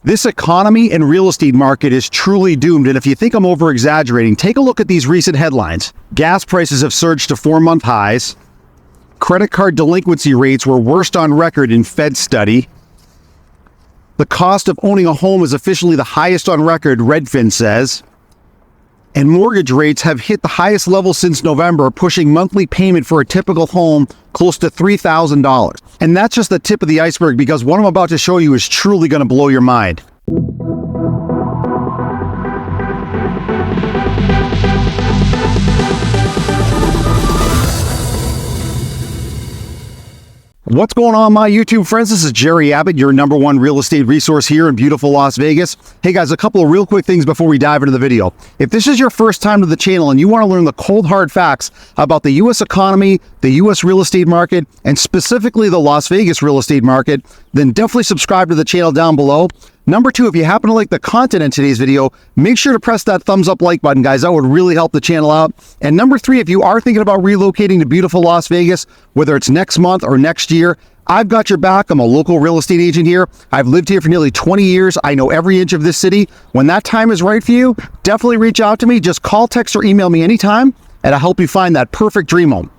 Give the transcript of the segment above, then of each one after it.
This economy and real estate market is truly doomed, and if you think I'm over-exaggerating, take a look at these recent headlines. Gas prices have surged to 4-month highs. Credit card delinquency rates were worst on record in Fed study. The cost of owning a home is officially the highest on record, Redfin says. And mortgage rates have hit the highest level since November, pushing monthly payment for a typical home close to $3,000. And that's just the tip of the iceberg, because what I'm about to show you is truly going to blow your mind. What's going on, my YouTube friends? This is Jerry Abbott, your #1 real estate resource here in beautiful Las Vegas. Hey guys, a couple of real quick things before we dive into the video. If this is your first time to the channel and you want to learn the cold hard facts about the U.S. economy, the U.S. real estate market, and specifically the Las Vegas real estate market, then definitely subscribe to the channel down below. Number 2, if you happen to like the content in today's video, make sure to press that thumbs up like button, guys. That would really help the channel out. And number 3, if you are thinking about relocating to beautiful Las Vegas, whether it's next month or next year, I've got your back. I'm a local real estate agent here. I've lived here for nearly 20 years. I know every inch of this city. When that time is right for you, definitely reach out to me. Just call, text, or email me anytime, and I'll help you find that perfect dream home.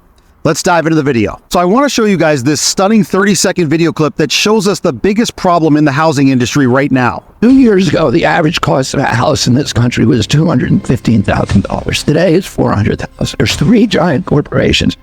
Let's dive into the video. So I want to show you guys this stunning 30-second video clip that shows us the biggest problem in the housing industry right now. 2 years ago, the average cost of a house in this country was $215,000. Today, it's $400,000. There's 3 giant corporations,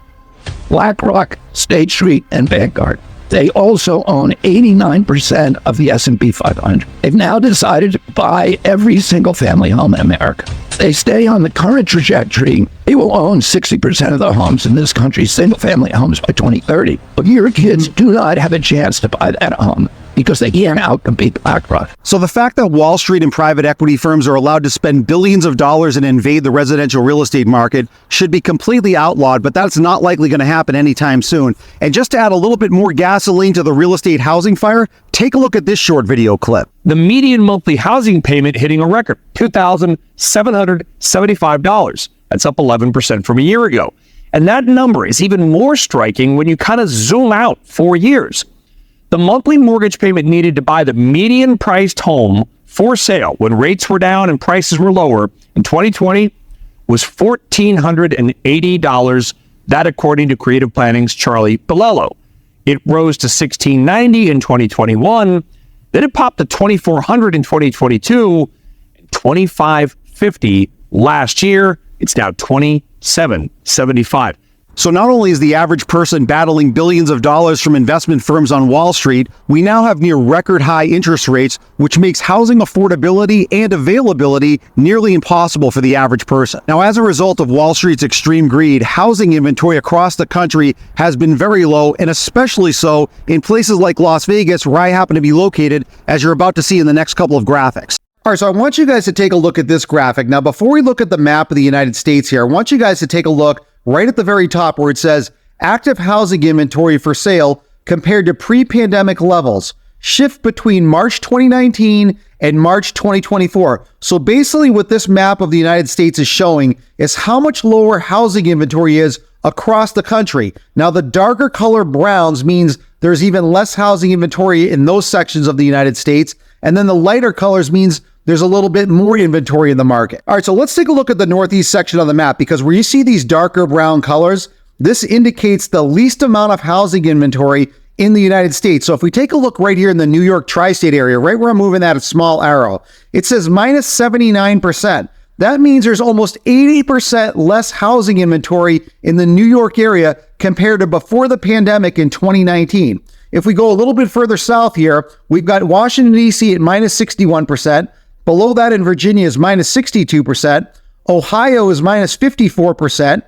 BlackRock, State Street, and Vanguard. They also own 89% of the S&P 500. They've now decided to buy every single family home in America. If they stay on the current trajectory, they will own 60% of the homes in this country, single family homes, by 2030. But your kids do not have a chance to buy that home because they can't outcompete BlackRock. So the fact that Wall Street and private equity firms are allowed to spend billions of dollars and invade the residential real estate market should be completely outlawed, but that's not likely going to happen anytime soon. And just to add a little bit more gasoline to the real estate housing fire, take a look at this short video clip. The median monthly housing payment hitting a record, $2,775. That's up 11% from a year ago. And that number is even more striking when you kind of zoom out 4 years. The monthly mortgage payment needed to buy the median priced home for sale when rates were down and prices were lower in 2020 was $1,480. That according to Creative Planning's Charlie Bilello. It rose to $1,690 in 2021. Then it popped to $2,400 in 2022 and $2,550 last year. It's now $2,775. So not only is the average person battling billions of dollars from investment firms on Wall Street, we now have near record high interest rates, which makes housing affordability and availability nearly impossible for the average person. Now, as a result of Wall Street's extreme greed, housing inventory across the country has been very low, and especially so in places like Las Vegas, where I happen to be located, as you're about to see in the next couple of graphics. All right, so I want you guys to take a look at this graphic. Now, before we look at the map of the United States here, I want you guys to take a look right at the very top where it says active housing inventory for sale compared to pre-pandemic levels. Shift between March 2019 and March 2024. So basically what this map of the United States is showing is how much lower housing inventory is across the country. Now, the darker color browns means there's even less housing inventory in those sections of the United States. And then the lighter colors means there's a little bit more inventory in the market. All right, so let's take a look at the northeast section of the map, because where you see these darker brown colors, this indicates the least amount of housing inventory in the United States. So if we take a look right here in the New York tri-state area, right where I'm moving that small arrow, it says minus 79%. That means there's almost 80% less housing inventory in the New York area compared to before the pandemic in 2019. If we go a little bit further south here, we've got Washington, D.C. at minus 61%. Below that in Virginia is minus 62%. Ohio is minus 54%.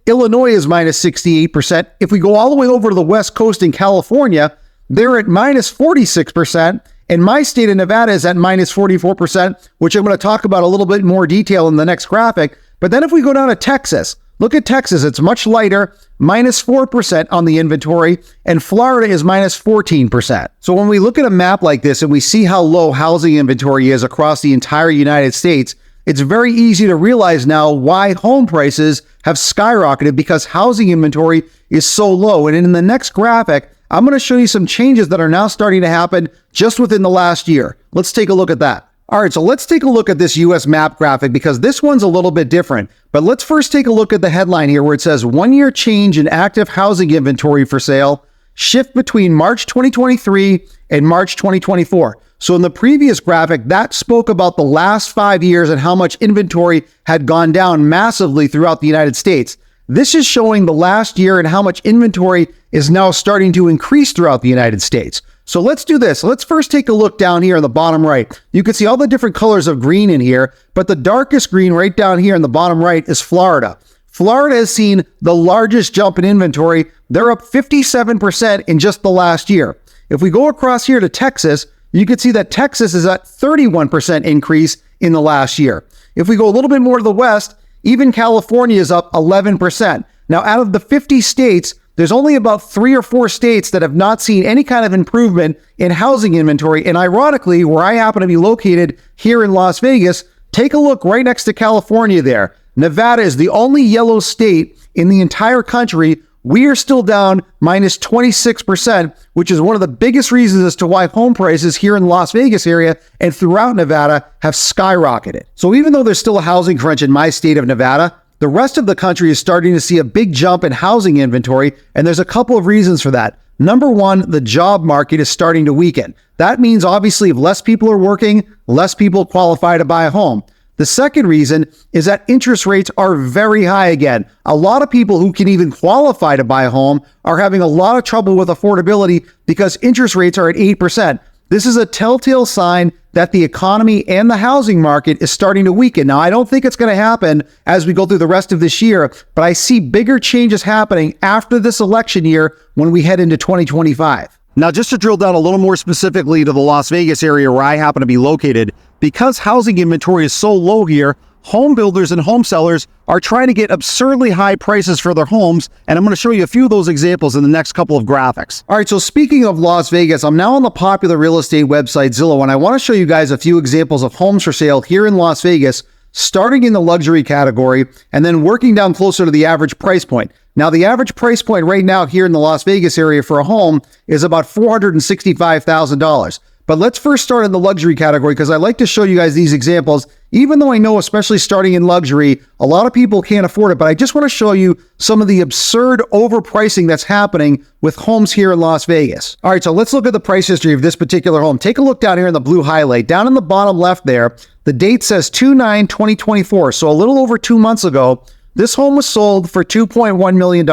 Illinois is minus 68%. If we go all the way over to the West Coast in California, they're at minus 46%. And my state of Nevada is at minus 44%, which I'm going to talk about a little bit more detail in the next graphic. But then if we go down to Texas, look at Texas. It's much lighter, minus 4% on the inventory, and Florida is minus 14%. So when we look at a map like this and we see how low housing inventory is across the entire United States, it's very easy to realize now why home prices have skyrocketed, because housing inventory is so low. And in the next graphic, I'm going to show you some changes that are now starting to happen just within the last year. Let's take a look at that. All right, so let's take a look at this US map graphic because this one's a little bit different. But let's first take a look at the headline here where it says 1 year change in active housing inventory for sale, shift between March 2023 and March 2024. So in the previous graphic, that spoke about the last 5 years and how much inventory had gone down massively throughout the United States. This is showing the last year and how much inventory is now starting to increase throughout the United States. So let's do this. Let's first take a look down here in the bottom right. You can see all the different colors of green in here, but the darkest green right down here in the bottom right is Florida. Florida has seen the largest jump in inventory. They're up 57% in just the last year. If we go across here to Texas, you can see that Texas is at 31% increase in the last year. If we go a little bit more to the west, even California is up 11%. Now, out of the 50 states, there's only about 3 or 4 states that have not seen any kind of improvement in housing inventory. And ironically, where I happen to be located here in Las Vegas, take a look right next to California there. Nevada is the only yellow state in the entire country. We are still down minus 26%, which is one of the biggest reasons as to why home prices here in the Las Vegas area and throughout Nevada have skyrocketed. So even though there's still a housing crunch in my state of Nevada, the rest of the country is starting to see a big jump in housing inventory, and there's a couple of reasons for that. Number one, the job market is starting to weaken. That means obviously if less people are working, less people qualify to buy a home. The second reason is that interest rates are very high again. A lot of people who can even qualify to buy a home are having a lot of trouble with affordability because interest rates are at 8%. This is a telltale sign that the economy and the housing market is starting to weaken. Now, I don't think it's going to happen as we go through the rest of this year, but I see bigger changes happening after this election year when we head into 2025. Now, just to drill down a little more specifically to the Las Vegas area where I happen to be located, because housing inventory is so low here, home builders and home sellers are trying to get absurdly high prices for their homes, and I'm going to show you a few of those examples in the next couple of graphics. All right, so speaking of Las Vegas, I'm now on the popular real estate website Zillow, and I want to show you guys a few examples of homes for sale here in Las Vegas, starting in the luxury category and then working down closer to the average price point. Now, the average price point right now here in the Las Vegas area for a home is about $465,000. But let's first start in the luxury category because I like to show you guys these examples, even though I know, especially starting in luxury, a lot of people can't afford it. But I just want to show you some of the absurd overpricing that's happening with homes here in Las Vegas. All right, so let's look at the price history of this particular home. Take a look down here in the blue highlight. Down in the bottom left there, the date says 2/9/2024. So a little over 2 months ago, this home was sold for $2.1 million.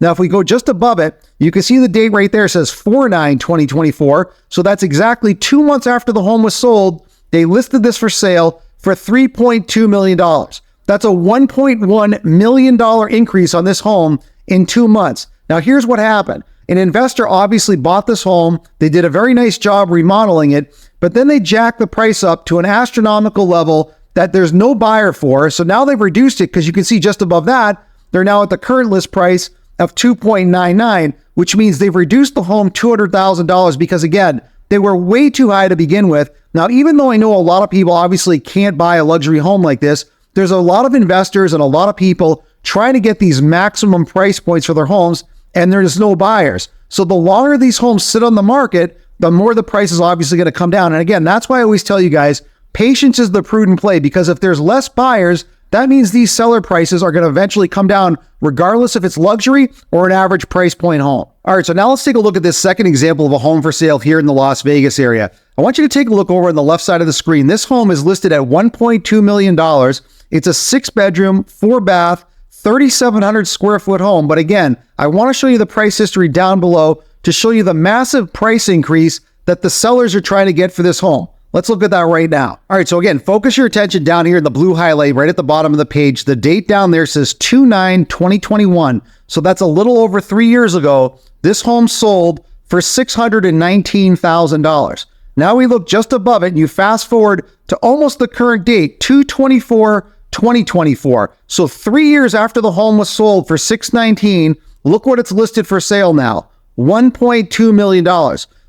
Now, if we go just above it, you can see the date right there says 4/9/2024. So that's exactly 2 months after the home was sold. They listed this for sale for $3.2 million. That's a $1.1 million increase on this home in 2 months. Now, here's what happened. An investor obviously bought this home. They did a very nice job remodeling it, but then they jacked the price up to an astronomical level that there's no buyer for. So now they've reduced it because you can see just above that, they're now at the current list price of $2.99, which means they've reduced the home $200,000 because, again, they were way too high to begin with. Now, even though I know a lot of people obviously can't buy a luxury home like this, there's a lot of investors and a lot of people trying to get these maximum price points for their homes, and there's no buyers. So the longer these homes sit on the market, the more the price is obviously going to come down. And again, that's why I always tell you guys, patience is the prudent play, because if there's less buyers, that means these seller prices are going to eventually come down regardless if it's luxury or an average price point home. All right, so now let's take a look at this second example of a home for sale here in the Las Vegas area. I want you to take a look over on the left side of the screen. This home is listed at $1.2 million. It's a 6-bedroom, 4-bath, 3,700 square foot home. But again, I want to show you the price history down below to show you the massive price increase that the sellers are trying to get for this home. Let's look at that right now. All right, so again, focus your attention down here in the blue highlight right at the bottom of the page. The date down there says 2/9/2021. So that's a little over 3 years ago. This home sold for $619,000. Now we look just above it and you fast forward to almost the current date, 2/24/2024. So 3 years after the home was sold for $619, look what it's listed for sale now, $1.2 million.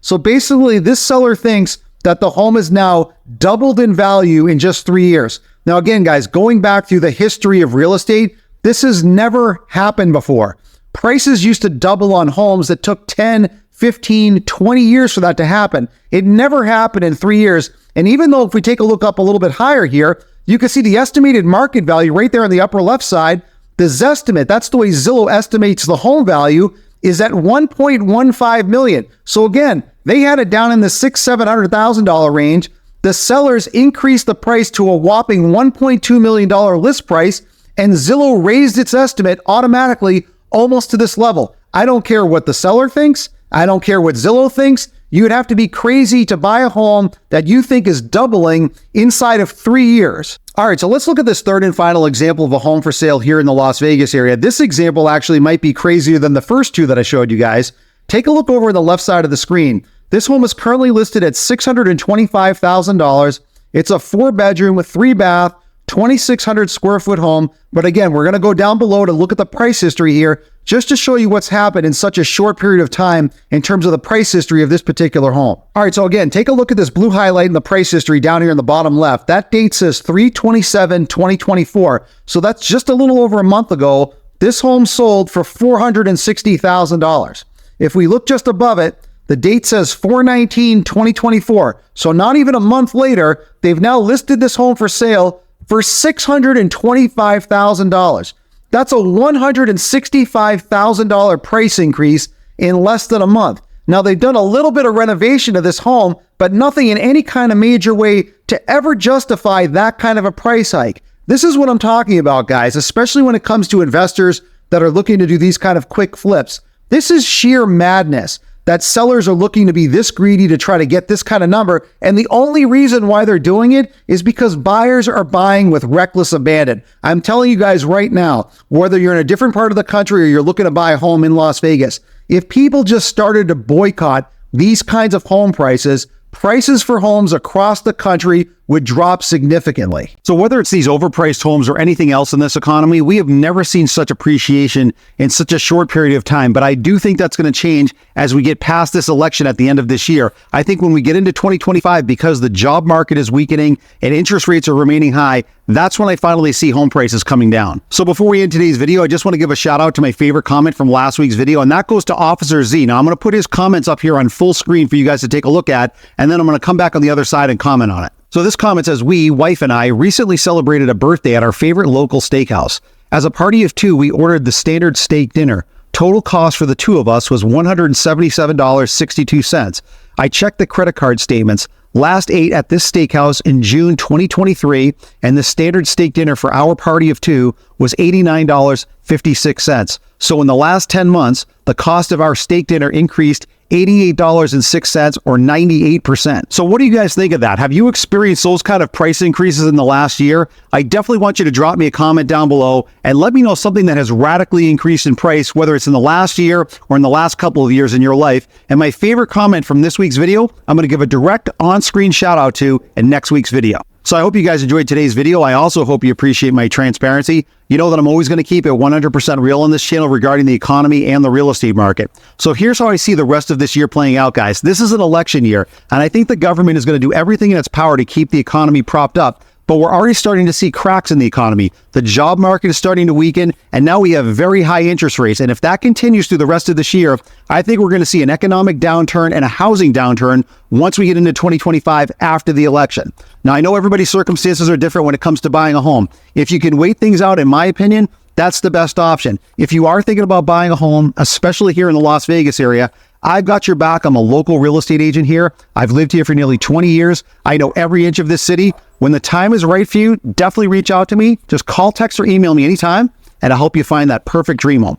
So basically this seller thinks that the home is now doubled in value in just 3 years. Now, again, guys, going back through the history of real estate, this has never happened before. Prices used to double on homes that took 10, 15, 20 years for that to happen. It never happened in 3 years. And even though if we take a look up a little bit higher here, you can see the estimated market value right there on the upper left side. The Zestimate, that's the way Zillow estimates the home value, is at $1.15 million. So again, they had it down in the $600,000-$700,000 range. The sellers increased the price to a whopping $1.2 million list price, and Zillow raised its estimate automatically almost to this level. I don't care what the seller thinks. I don't care what Zillow thinks. You would have to be crazy to buy a home that you think is doubling inside of 3 years. All right, so let's look at this third and final example of a home for sale here in the Las Vegas area. This example actually might be crazier than the first two that I showed you guys. Take a look over on the left side of the screen. This home is currently listed at $625,000. It's a 4-bedroom with 3-bath, 2,600 square foot home. But again, we're going to go down below to look at the price history here just to show you what's happened in such a short period of time in terms of the price history of this particular home. All right, so again, take a look at this blue highlight in the price history down here in the bottom left. That date says 3/27/2024. So that's just a little over a month ago. This home sold for $460,000. If we look just above it, the date says 4/19/2024. So not even a month later, they've now listed this home for sale for $625,000. That's a $165,000 price increase in less than a month. Now, they've done a little bit of renovation to this home, but nothing in any kind of major way to ever justify that kind of a price hike. This is what I'm talking about, guys, especially when it comes to investors that are looking to do these kind of quick flips. This is sheer madness that sellers are looking to be this greedy to try to get this kind of number. And the only reason why they're doing it is because buyers are buying with reckless abandon. I'm telling you guys right now, whether you're in a different part of the country or you're looking to buy a home in Las Vegas, if people just started to boycott these kinds of home prices, prices for homes across the country would drop significantly. So whether it's these overpriced homes or anything else in this economy, we have never seen such appreciation in such a short period of time. But I do think that's going to change as we get past this election at the end of this year. I think when we get into 2025, because the job market is weakening and interest rates are remaining high, that's when I finally see home prices coming down. So before we end today's video, I just want to give a shout out to my favorite comment from last week's video, and that goes to Officer Z. Now I'm going to put his comments up here on full screen for you guys to take a look at, and then I'm going to come back on the other side and comment on it. So this comment says, we, wife and I, recently celebrated a birthday at our favorite local steakhouse. As a party of 2, we ordered the standard steak dinner. Total cost for the 2 of us was $177.62. I checked the credit card statements. Last ate at this steakhouse in June 2023, and the standard steak dinner for our party of 2 was $89.56. So in the last 10 months, the cost of our steak dinner increased $88.06 or 98%. So what do you guys think of that? Have you experienced those kind of price increases in the last year? I definitely want you to drop me a comment down below and let me know something that has radically increased in price, whether it's in the last year or in the last couple of years in your life. And my favorite comment from this week's video, I'm going to give a direct on-screen shout out to in next week's video. So I hope you guys enjoyed today's video. I also hope you appreciate my transparency. You know that I'm always going to keep it 100% real on this channel regarding the economy and the real estate market. So here's how I see the rest of this year playing out, guys. This is an election year, and I think the government is going to do everything in its power to keep the economy propped up. But we're already starting to see cracks in the economy. The job market is starting to weaken, and now we have very high interest rates. And if that continues through the rest of this year, I think we're going to see an economic downturn and a housing downturn once we get into 2025 after the election. Now, I know everybody's circumstances are different when it comes to buying a home. If you can wait things out, in my opinion, that's the best option. If you are thinking about buying a home, especially here in the Las Vegas area, I've got your back. I'm a local real estate agent here. I've lived here for nearly 20 years. I know every inch of this city. When the time is right for you, definitely reach out to me. Just call, text, or email me anytime, and I'll help you find that perfect dream home.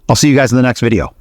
I'll see you guys in the next video.